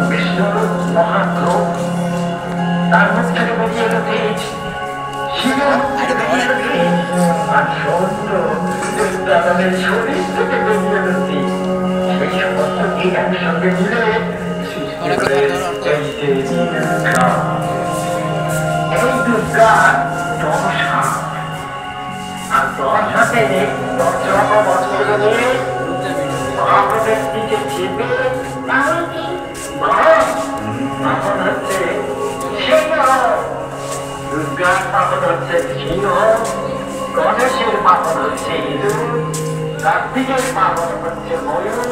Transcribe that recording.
বিষ্ণু মহাক্রোধ তার মুখ থেকে বেরিয়ে এলো তেজ, শিবের মুখ থেকে বেরিয়ে এলো তেজ, আর সৌন্দর্য দুর্গাদের শরীর থেকে বেরিয়ে এলো তেজ। সেই সমস্ত তেজ একসঙ্গে মিলে এই দুর্গার 10 হাত, আর 10 হাতে 10 রকম অস্ত্র নিয়ে আমাদের দিকে চেপে বাহন হচ্ছে সিংহ, দুর্গার বাহন হচ্ছে সিংহ, গণেশের বাহন হচ্ছে ইঁদুর, কার্তিকের বাহন হচ্ছে ময়ূর,